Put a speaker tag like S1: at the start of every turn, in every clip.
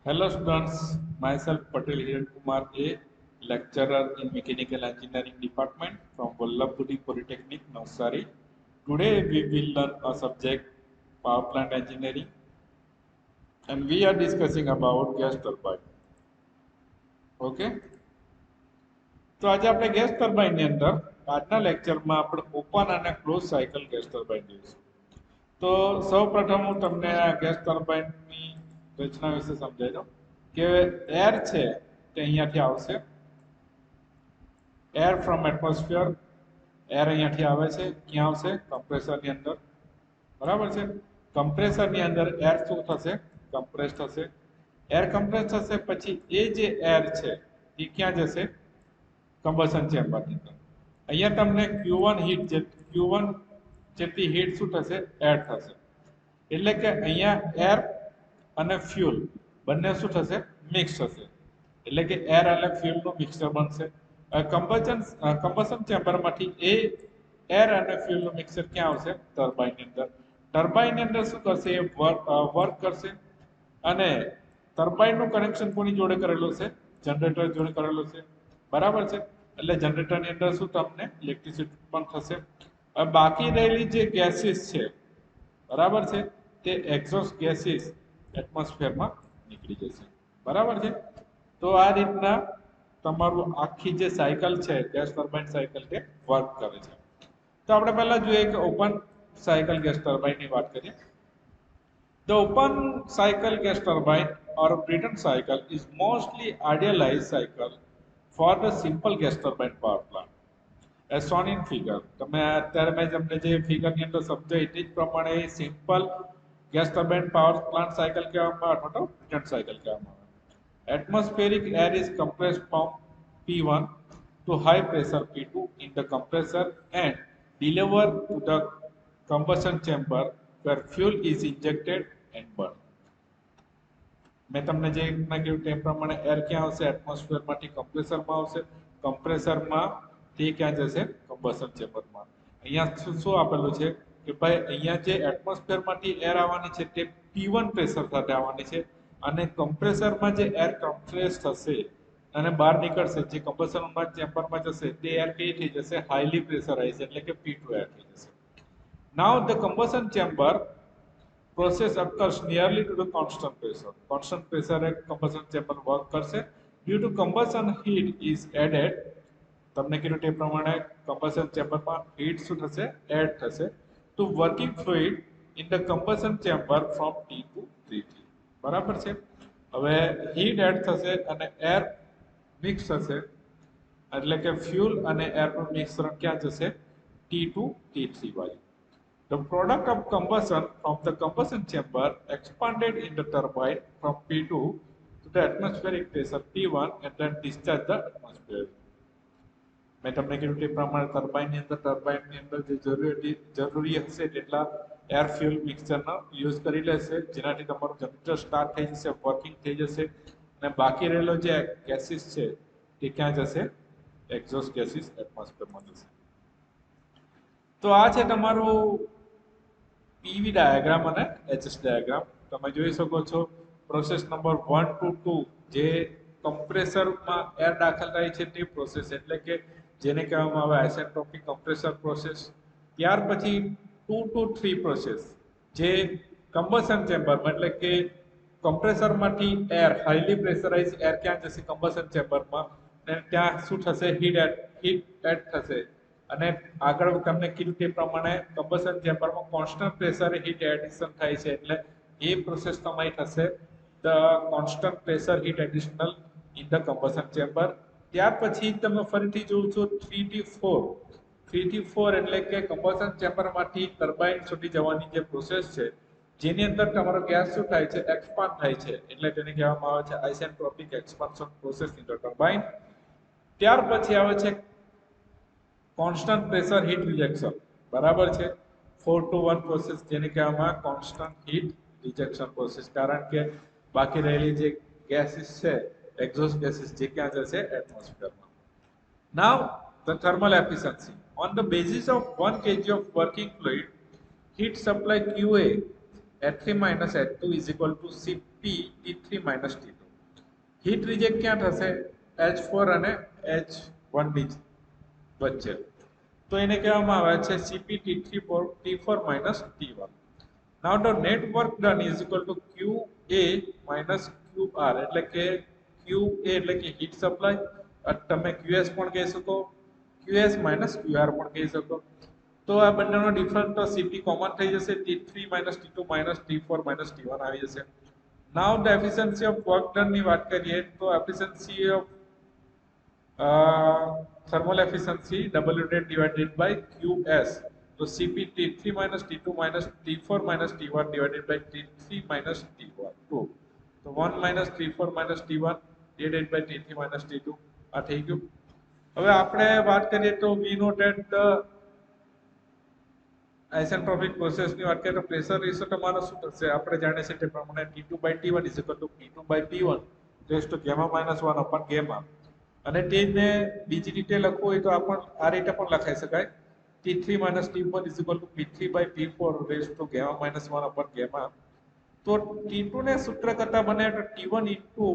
S1: Hello students, myself Patel Hiran Kumar A, lecturer in Mechanical Engineering Department from Vallabhpuri Polytechnic, Navsari. Today we will learn a subject power plant engineering and we are discussing about gas turbine. Okay? તો આજે આપણે gas ટર્બાઇનની અંદર આજના લેક્ચરમાં આપણે open અને close cycle gas turbine જોઈશું. તો સૌપ્રથમ હું તમને આ ગેસ ટર્બાઇનની રચના વિશે સમજાવી દઉં કે એર છે તે અહીંયાથી આવશે એર ફ્રોમ એટમોસ્ફિયર એર અહીંયાથી આવે છે ક્યાં આવશે કમ્પ્રેસરની અંદર બરાબર છે કમ્પ્રેસરની અંદર એર શું થશે કમ્પ્રેસ થશે એર કમ્પ્રેસ થશે પછી એ જે એર છે એ ક્યાં જશે કમ્બશન ચેમ્બરની અંદર અહીંયા તમને Q1 હીટ જે Q1 જેટલી હીટ શું થશે એડ થશે એટલે કે અહીંયા એર અને ફ્યુલ બંને શું થશે મિક્સ થશે એટલે કે એર અને ફ્યુલનું મિક્સચર બનશે કમ્બશન ચેમ્બરમાંથી એ એર અને ફ્યુલનું મિક્સચર ક્યાં આવશે ટર્બાઇનની અંદર ટર્બાઇનની અંદર શું કરશે એ વર્ક કરશે અને ટર્બાઇનનું કનેક્શન કોની જોડે કરેલું છે જનરેટર જોડે કરેલું છે બરાબર છે એટલે જનરેટરની અંદર શું તમને ઇલેક્ટ્રિસિટી પણ થશે હવે બાકી રહેલી જે ગેસીસ છે બરાબર છે તે એક્ઝોસ્ટ ગેસીસ એટમોસ્ફિયરમાં નીકળી જશે બરાબર છે તો આ રીતના તમારું આખી જે સાયકલ છે ગેસ ટર્બાઇન સાયકલ તે વર્ક કરે છે તો આપણે પહેલા જોઈએ કે ઓપન સાયકલ ગેસ ટર્બાઇનની વાત કરીએ The open cycle gas turbine or Brayton cycle is mostly idealized cycle for the simple gas turbine power plant. As shown in figure. તમે અત્યારે મેં તમને જે ફિગરની અંદર સમજાવી તે જ પ્રમાણે simple gas turbine power plant cycle કહેવામાં આવે અથવા તો બ્રેટન સાયકલ કહેવામાં આવે atmospheric air is compressed from P1 to high pressure P2 in the compressor and delivered to the combustion chamber where fuel is injected and burned. મેં તમને જે રીતના કહ્યું તે પ્રમાણે એર ક્યાં આવશે એટમોસ્ફિયરમાંથી કમ્પ્રેસરમાં આવશે કમ્પ્રેસરમાં તે ક્યાં જશે કમ્બશન ચેમ્બરમાં અહીંયા શું આપેલું છે કે ભાઈ અહીંયા જે એટમોસ્ફિયરમાંથી એર આવવાની છે તે P1 પ્રેશર સાથે આવવાની છે અને કમ્પ્રેસરમાં જે એર કમ્પ્રેસ થશે અને બહાર નીકળશે જે કમ્બશન ચેમ્બરમાં જશે તે એર કઈ થઈ જશે હાઈલી પ્રેશરાઇઝ એટલે કે P2 એર થઈ જશે નાઉ the combustion chamber process occurs nearly to the constant pressure. Constant pressure એક combustion chamber work કરશે. Due to combustion heat is added. તમને કીધું તે પ્રમાણે combustion chamber માં heat શું થશે એડ થશે to working fluid in the combustion chamber from T to T3. બરાબર છે હવે heat એડ થશે અને air mix થશે એટલે કે fuel અને air નું મિશ્રણ ક્યાં જશે T2 T3 બાજુ The product of combustion from the combustion chamber expanded in the turbine from P2 to the atmospheric pressure P1 and then discharge the atmosphere. મેં તમને કીધું તે પ્રમાણે ટર્બાઇનની અંદર જે જરૂરી હશે તેટલા એર ફ્યુલ મિક્સચરનો યુઝ કરી લેશે જેનાથી તમારું જનરેટર સ્ટાર્ટ થઈ જશે વર્કિંગ થઈ જશે અને બાકી રહેલો જે ગેસીસ છે તે ક્યાં જશે એક્ઝોસ્ટ ગેસીસ એટમોસ્ફિયરમાં જશે તો આ છે તમારું પીવી ડાયાગ્રામ અને એચએસ ડાયાગ્રામ તમે જોઈ શકો છો પ્રોસેસ નંબર 1 to 2 જે કમ્પ્રેસરમાં એર દાખલ થાય છે તે પ્રોસેસ એટલે કે જેને કહેવામાં આવે આઇસેન્ટ્રોપિક કમ્પ્રેસર પ્રોસેસ ત્યાર પછી 2 to 3 પ્રોસેસ જે કમ્બશન ચેમ્બરમાં એટલે કે કમ્પ્રેસરમાંથી એર હાઈલી પ્રેશરાઇઝ એર ક્યાં જશે કમ્બશન ચેમ્બરમાં અને ત્યાં શું થશે હીટ એડ થશે અને આગળ તમને કીધું તે પ્રમાણે કમ્બશન ચેમ્બરમાં કોન્સ્ટન્ટ પ્રેશરે હીટ એડિશન થાય છે એટલે એ પ્રોસેસ તમારી થશે the constant pressure heat additional in the combustion chamber ત્યાર પછી તમે ફરીથી જોઉં છો 3 થી 4 એટલે કે કમ્બશન ચેમ્બરમાંથી ટર્બાઇન સુધી જવાની જે પ્રોસેસ છે જેની અંદર તમારો ગેસ શું થાય છે એક્સપાન્ડ થાય છે એટલે તેને કહેવામાં આવે છે isentropic expansion process in the turbine ત્યાર પછી આવે છે કોન્સ્ટન્ટ પ્રેશર હીટ રિજેક્શન બરાબર છે 4 to 1 પ્રોસેસ જેને કહેવામાં કોન્સ્ટન્ટ હીટ રિજેક્શન પ્રોસેસ કારણ કે બાકી રહેલી જે ગેસીસ છે એક્ઝોસ્ટ ગેસીસ જે ક્યાં જશે એટમોસ્ફિયરમાં now the thermal efficiency on the basis of 1 kg of working fluid heat supply QA H3 minus H2 is equal to Cp T3 minus T2. Heat reject ક્યાં થશે? H4 અને H1 ની વચ્ચે. તો એને કહેવામાં આવે છે CpT4 minus T1. Now the net work done is equal to QA minus QR. એટલે કે QA એટલે કે હીટ સપ્લાય, તમે QS પણ કહી શકો, QS minus QR પણ કહી શકો. તો આ બંનેનો ડિફરન્સ તો Cp કોમન થઈ જશે, T3 minus T2 minus T4 minus T1 આવી જશે. Now the efficiency of work done ની વાત કરીએ તો efficiency of thermal efficiency W net divided by QS. So Cp T3 minus T2 minus T4 minus T1 divided by T3 minus T1 2. So 1 minus T4 minus T1 divided by T3 minus T2 આ થઈ ગયું. હવે આપણે વાત કરીએ તો we know that the isentropic process ની વાત કરીએ તો પ્રેશર રેશિયો તમારો શું થશે? આપણે જાણીએ છીએ તે પ્રમાણે T2 by T1 is equal to P2 by P1 raised to gamma minus 1 upon gamma. અને તેને બીજી રીતે લખવું હોય તો આપણે આ રીતે પણ લખાઈ શકાય T3 minus T1 is equal to P3 by P4 raised to gamma minus 1 upon gamma. તો T2 ને સૂત્ર કરતા બને તો T1 into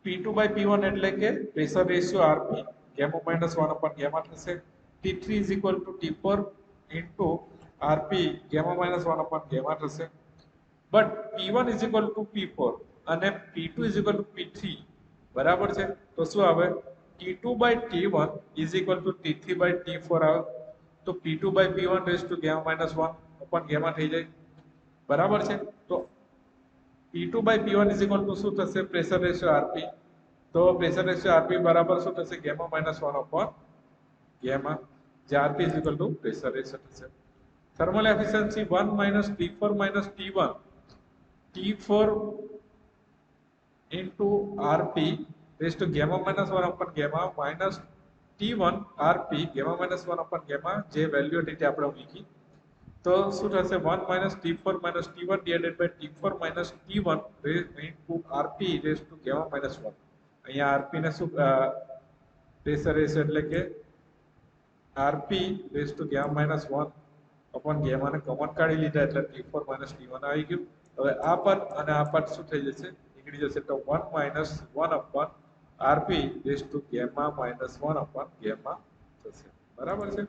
S1: P2 by P1 એટલે કે pressure ratio Rp gamma minus 1 upon gamma થશે. T3 is equal to T4 into Rp gamma minus 1 upon gamma થશે. But P1 is equal to P4 અને P2 is equal to P3 બરાબર છે. તો શું આવે? T2 by T1 is equal to T3 by T4 આવે. તો P2 by P1 raised to gamma minus 1 upon gamma થઈ જાય બરાબર છે. તો P2 by P1 is equal to શું થશે? Pressure ratio Rp. તો પ્રેશર રેશિયો Rp બરાબર શું થશે? gamma minus 1 upon gamma, જે Rp is equal to pressure ratio થશે. Thermal efficiency 1 minus T4 minus T1 T4 into Rp raised to gamma minus 1 upon gamma minus T1 Rp gamma minus 1 upon gamma, જે value હતી તે આપણે મૂકી. તો શું થશે? 1 minus T4 minus T1 divided by T4 minus T1 raised into Rp raised to gamma minus 1. અહીંયા Rp ને શું પ્રેશર રેશિયો એટલે કે Rp raised to gamma minus 1 upon gamma ને કોમન કાઢી લીધા એટલે T4 minus T1 આવી ગયું. હવે આ પદ અને આ પદ શું થઈ જશે? નીકળી જશે. તો 1 minus 1 upon Rp raised to gamma minus 1 upon gamma થશે બરાબર છે.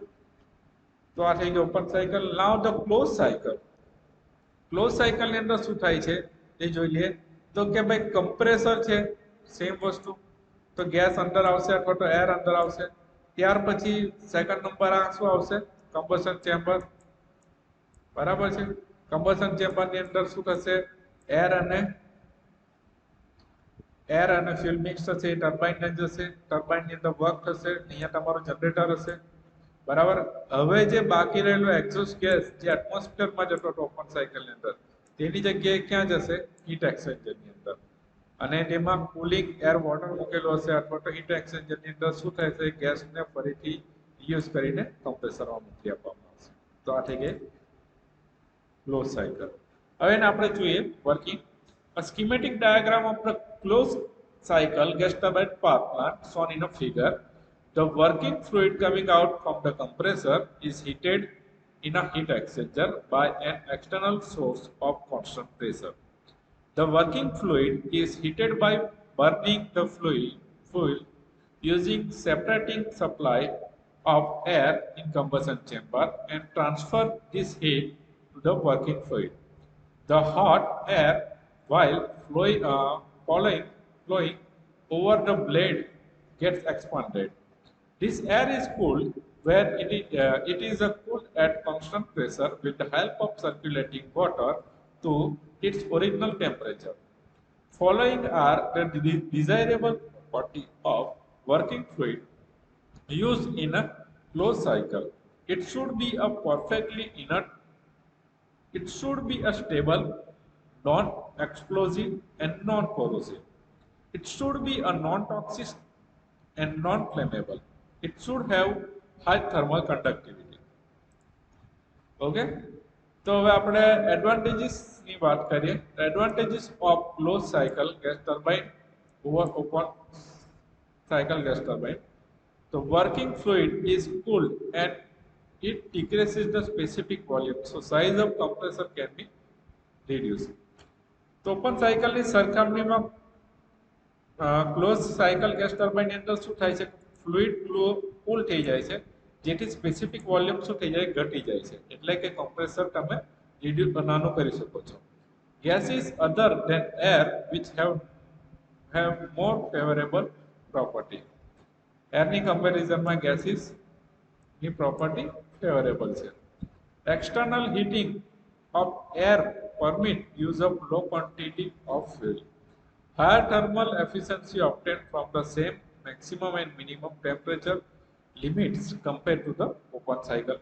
S1: તો આ થઈ ગયો open cycle. Now the close cycle. Close cycle ની અંદર શું થાય છે એ જોઈ લઈએ. તો કે ભાઈ કમ્પ્રેસર છે, સેમ વસ્તુ. તો ગેસ અંદર આવશે અથવા તો એર અંદર આવશે. ત્યાર પછી સેકન્ડ નંબર આ શું આવશે? કમ્બશન ચેમ્બર બરાબર છે. કમ્બશન ચેમ્બર ની અંદર શું થશે? એર અને ફ્યુઅલ મિક્સ થશે, ટર્બાઇન ને જશે, ટર્બાઇન ની અંદર વર્ક થશે, અહીંયા તમારો જનરેટર હશે બરાબર. હવે જે બાકી રહેલો એક્ઝોસ્ટ ગેસ જે એટમોસ્ફિયરમાં જતો હતો ઓપન સાયકલ ની અંદર, તેની જગ્યાએ ક્યાં જશે? હીટ એક્સચેન્જર ની અંદર. અને તેમાં કુલિંગ એર વોટર મૂકેલો હશે અથવા તો હીટ એક્સચેન્જર ની અંદર શું થશે? ગેસને ફરીથી યુઝ કરીને કમ્પ્રેસરમાં મૂકી આપવામાં આવશે. તો આ થઈ ગઈ ક્લોઝ સાયકલ. હવે એને આપણે જોઈએ working. A schematic diagram of the closed cycle gas turbine power plant shown in a figure. The working fluid coming out from the compressor is heated in a heat exchanger by an external source of constant pressure. The working fluid is heated by burning the fuel using separating supply of air in combustion chamber and transfer this heat to the working fluid. The hot air while flowing over the blade gets expanded. This air is cooled where it is cooled at constant pressure with the help of circulating water to its original temperature. Following are the desirable property of working fluid used in a closed cycle. It should be a perfectly inert. It should be a stable, non-explosive and non-corrosive. It should be a non-toxic and non-flammable. It should have high thermal conductivity. Okay? તો હવે આપણે advantages ની વાત કરીએ. Advantages of close cycle gas turbine over open cycle gas turbine. તો working fluid is cooled and it decreases the specific volume. So size of compressor can be reduced. તો open સાયકલની સરખામણીમાં ક્લોઝ સાયકલ ગેસ ટર્બાઇન ની અંદર શું થાય છે, fluid કૂલ થઈ જાય છે, જેથી સ્પેસિફિક વોલ્યુમ શું થઈ જાય, ઘટી જાય છે, એટલે કે કમ્પ્રેસર તમે રિડ્યુસ નાનું કરી શકો છો. Gases other than air which have more favorable property. એરની કમ્પેરિઝનમાં ગેસીસ ની પ્રોપર્ટી ફેવરેબલ છે. External heating of air permit use of low quantity of fuel. Higher thermal efficiency obtained from the same maximum and minimum temperature limits compared to the open cycle.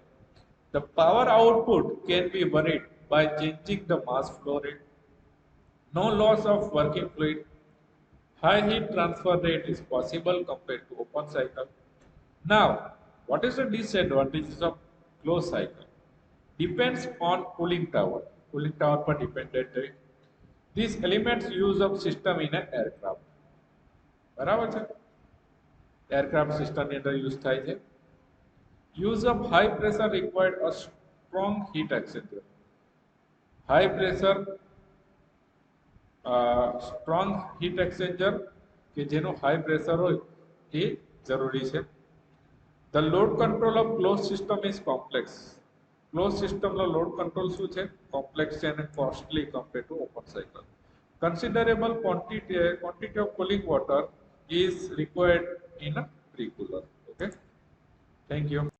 S1: The power output can be varied by changing the mass flow rate. No loss of working fluid. High heat transfer rate is possible compared to open cycle. Now, what is the disadvantages of closed cycle? Depends on cooling tower. Cooling tower पर dependent है. These elements use of system in an aircraft. બરાબર છે? Aircraft system ની અંદર use થાય છે. Use of high pressure required a strong heat exchanger. High pressure strong heat exchanger કે જેનું high pressure હોય એ જરૂરી છે. The load control of closed system is complex. Closed system no load control શું છે? Complex છે અને costly compared to open cycle. Considerable quantity of cooling water is required in a pre-cooler. Okay. Thank you.